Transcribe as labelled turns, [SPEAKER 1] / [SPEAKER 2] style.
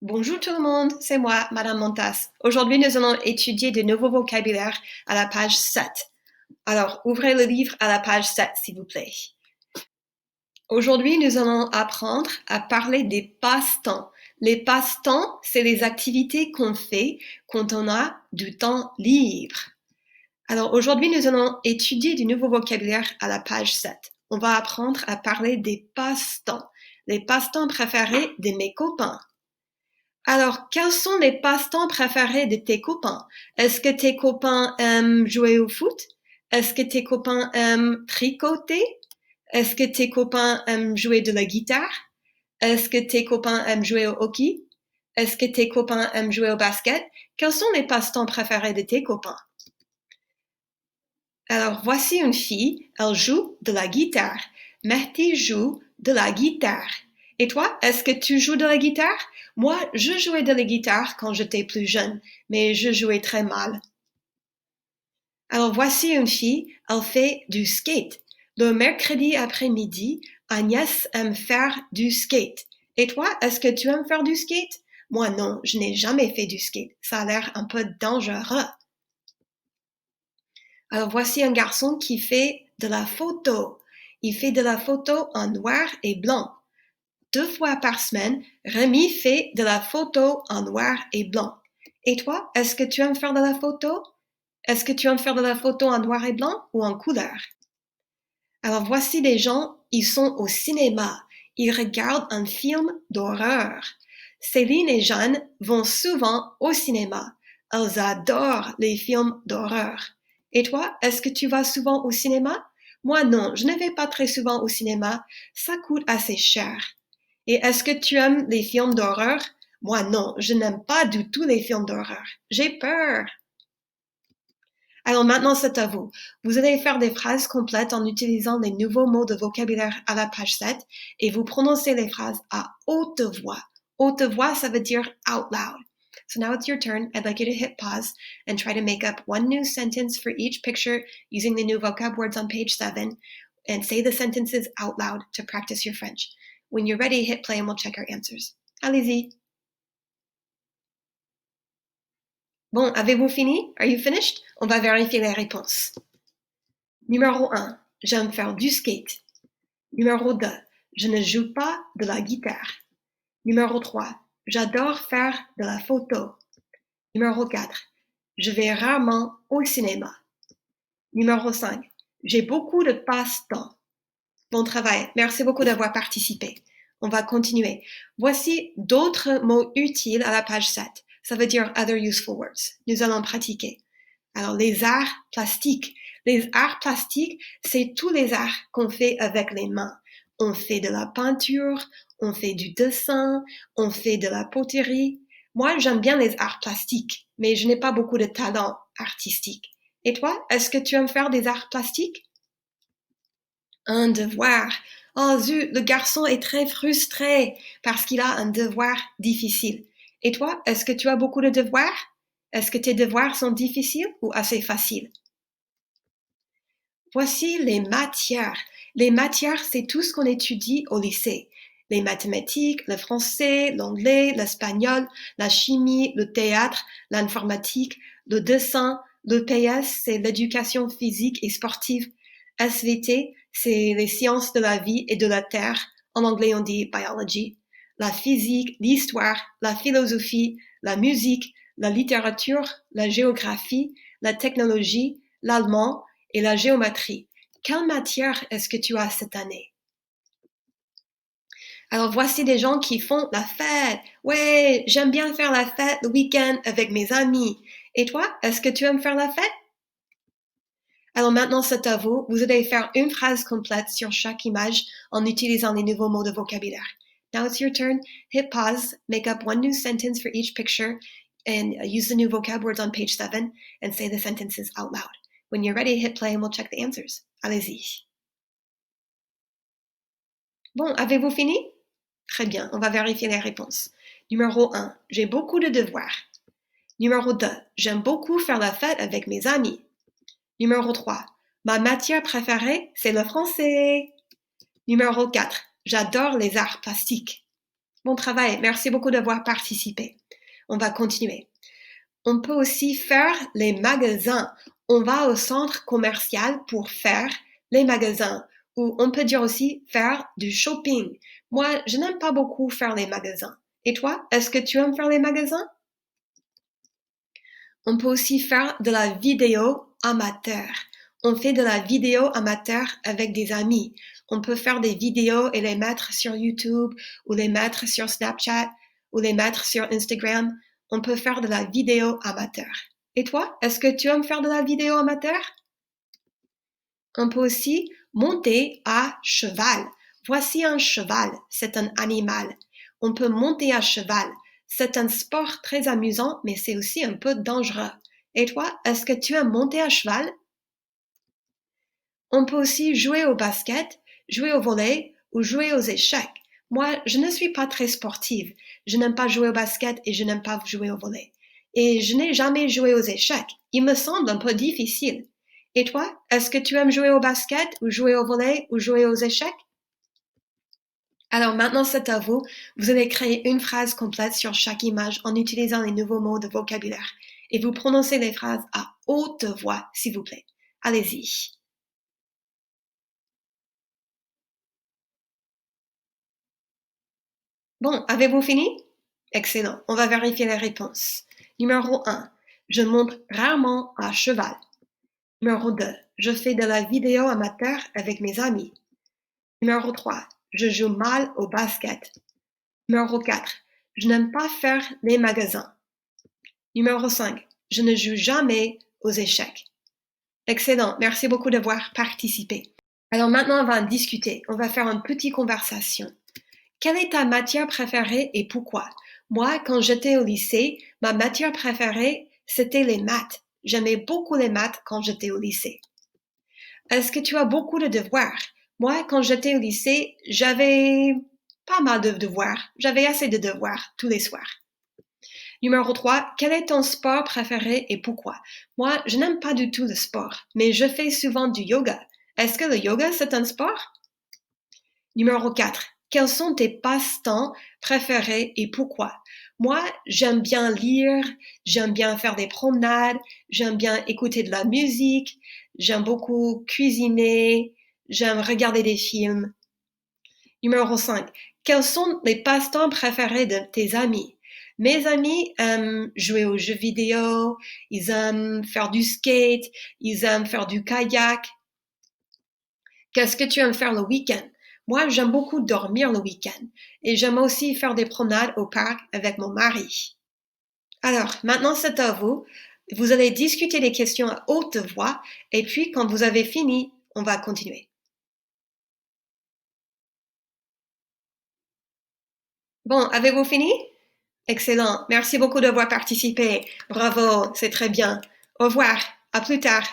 [SPEAKER 1] Bonjour tout le monde, c'est moi, Madame Montas. Aujourd'hui, nous allons étudier de nouveaux vocabulaires à la page 7. Alors, ouvrez le livre à la page 7, s'il vous plaît. Aujourd'hui, nous allons apprendre à parler des passe-temps. Les passe-temps, c'est les activités qu'on fait quand on a du temps libre. Alors, aujourd'hui, nous allons étudier du nouveau vocabulaire à la page 7. On va apprendre à parler des passe-temps. Les passe-temps préférés de mes copains. Alors, quels sont les passe-temps préférés de tes copains? Est-ce que tes copains aiment jouer au foot? Est-ce que tes copains aiment tricoter? Est-ce que tes copains aiment jouer de la guitare? Est-ce que tes copains aiment jouer au hockey? Est-ce que tes copains aiment jouer au basket? Quels sont les passe-temps préférés de tes copains? Alors, voici une fille, elle joue de la guitare. Mehdi joue de la guitare. Et toi, est-ce que tu joues de la guitare? Moi, je jouais de la guitare quand j'étais plus jeune, mais je jouais très mal. Alors, voici une fille, elle fait du skate. Le mercredi après-midi, Agnès aime faire du skate. Et toi, est-ce que tu aimes faire du skate? Moi, non, je n'ai jamais fait du skate. Ça a l'air un peu dangereux. Alors, voici un garçon qui fait de la photo. Il fait de la photo en noir et blanc. 2 fois par semaine, Rémi fait de la photo en noir et blanc. Et toi, est-ce que tu aimes faire de la photo? Est-ce que tu aimes faire de la photo en noir et blanc ou en couleur? Alors, voici des gens, ils sont au cinéma. Ils regardent un film d'horreur. Céline et Jeanne vont souvent au cinéma. Elles adorent les films d'horreur. Et toi, est-ce que tu vas souvent au cinéma? Moi, non, je ne vais pas très souvent au cinéma. Ça coûte assez cher. Et est-ce que tu aimes les films d'horreur? Moi, non, je n'aime pas du tout les films d'horreur. J'ai peur. Alors maintenant, c'est à vous. Vous allez faire des phrases complètes en utilisant les nouveaux mots de vocabulaire à la page 7 et vous prononcez les phrases à haute voix. Haute voix, ça veut dire out loud. So now it's your turn. I'd like you to hit pause and try to make up one new sentence for each picture using the new vocab words on page 7 and say the sentences out loud to practice your French. When you're ready, hit play and we'll check our answers. Allez-y. Bon, avez-vous fini? Are you finished? On va vérifier les réponses. Numéro 1. J'aime faire du skate. Numéro 2. Je ne joue pas de la guitare. Numéro 3. J'adore faire de la photo. Numéro 4. Je vais rarement au cinéma. Numéro 5. J'ai beaucoup de passe-temps. Bon travail. Merci beaucoup d'avoir participé. On va continuer. Voici d'autres mots utiles à la page 7. Ça veut dire other useful words. Nous allons pratiquer. Alors, les arts plastiques. Les arts plastiques, c'est tous les arts qu'on fait avec les mains. On fait de la peinture, on fait du dessin, on fait de la poterie. Moi, j'aime bien les arts plastiques, mais je n'ai pas beaucoup de talent artistique. Et toi, est-ce que tu aimes faire des arts plastiques? Un devoir. Oh zut, le garçon est très frustré parce qu'il a un devoir difficile. Et toi, est-ce que tu as beaucoup de devoirs? Est-ce que tes devoirs sont difficiles ou assez faciles? Voici les matières. Les matières, c'est tout ce qu'on étudie au lycée. Les mathématiques, le français, l'anglais, l'espagnol, la chimie, le théâtre, l'informatique, le dessin, le PS, c'est l'éducation physique et sportive. SVT, c'est les sciences de la vie et de la terre. En anglais, on dit biology. La physique, l'histoire, la philosophie, la musique, la littérature, la géographie, la technologie, l'allemand et la géométrie. Quelle matière est-ce que tu as cette année? Alors voici des gens qui font la fête. Ouais, j'aime bien faire la fête le week-end avec mes amis. Et toi, est-ce que tu aimes faire la fête? Alors maintenant, c'est à vous. Vous allez faire une phrase complète sur chaque image en utilisant les nouveaux mots de vocabulaire. Now it's your turn. Hit pause, make up one new sentence for each picture, and use the new vocab words on page 7 and say the sentences out loud. When you're ready, hit play and we'll check the answers. Allez-y. Bon, avez-vous fini? Très bien, on va vérifier les réponses. Numéro 1, j'ai beaucoup de devoirs. Numéro 2, j'aime beaucoup faire la fête avec mes amis. Numéro 3, ma matière préférée, c'est le français. Numéro 4, j'adore les arts plastiques. Bon travail, merci beaucoup d'avoir participé. On va continuer. On peut aussi faire les magasins. On va au centre commercial pour faire les magasins. Ou on peut dire aussi faire du shopping. Moi, je n'aime pas beaucoup faire les magasins. Et toi, est-ce que tu aimes faire les magasins? On peut aussi faire de la vidéo amateur. On fait de la vidéo amateur avec des amis. On peut faire des vidéos et les mettre sur YouTube ou les mettre sur Snapchat ou les mettre sur Instagram. On peut faire de la vidéo amateur. Et toi, est-ce que tu aimes faire de la vidéo amateur? On peut aussi monter à cheval. Voici un cheval, c'est un animal. On peut monter à cheval. C'est un sport très amusant, mais c'est aussi un peu dangereux. Et toi, est-ce que tu aimes monter à cheval? On peut aussi jouer au basket, jouer au volley ou jouer aux échecs. Moi, je ne suis pas très sportive. Je n'aime pas jouer au basket et je n'aime pas jouer au volley. Et je n'ai jamais joué aux échecs. Il me semble un peu difficile. Et toi, est-ce que tu aimes jouer au basket ou jouer au volley ou jouer aux échecs? Alors maintenant, c'est à vous. Vous allez créer une phrase complète sur chaque image en utilisant les nouveaux mots de vocabulaire. Et vous prononcez les phrases à haute voix, s'il vous plaît. Allez-y. Bon, avez-vous fini? Excellent. On va vérifier les réponses. Numéro 1. Je monte rarement à cheval. Numéro 2. Je fais de la vidéo amateur avec mes amis. Numéro 3. Je joue mal au basket. Numéro 4. Je n'aime pas faire les magasins. Numéro 5. Je ne joue jamais aux échecs. Excellent. Merci beaucoup d'avoir participé. Alors maintenant, on va en discuter. On va faire une petite conversation. Quelle est ta matière préférée et pourquoi? Moi, quand j'étais au lycée, ma matière préférée, c'était les maths. J'aimais beaucoup les maths quand j'étais au lycée. Est-ce que tu as beaucoup de devoirs? Moi, quand j'étais au lycée, j'avais pas mal de devoirs. J'avais assez de devoirs tous les soirs. Numéro 3. Quel est ton sport préféré et pourquoi? Moi, je n'aime pas du tout le sport, mais je fais souvent du yoga. Est-ce que le yoga, c'est un sport? Numéro 4. Quels sont tes passe-temps préférés et pourquoi? Moi, j'aime bien lire, j'aime bien faire des promenades, j'aime bien écouter de la musique, j'aime beaucoup cuisiner, j'aime regarder des films. Numéro 5. Quels sont les passe-temps préférés de tes amis? Mes amis aiment jouer aux jeux vidéo, ils aiment faire du skate, ils aiment faire du kayak. Qu'est-ce que tu aimes faire le week-end? Moi, j'aime beaucoup dormir le week-end et j'aime aussi faire des promenades au parc avec mon mari. Alors, maintenant c'est à vous. Vous allez discuter les questions à haute voix et puis quand vous avez fini, on va continuer. Bon, avez-vous fini? Excellent. Merci beaucoup d'avoir participé. Bravo, c'est très bien. Au revoir. À plus tard.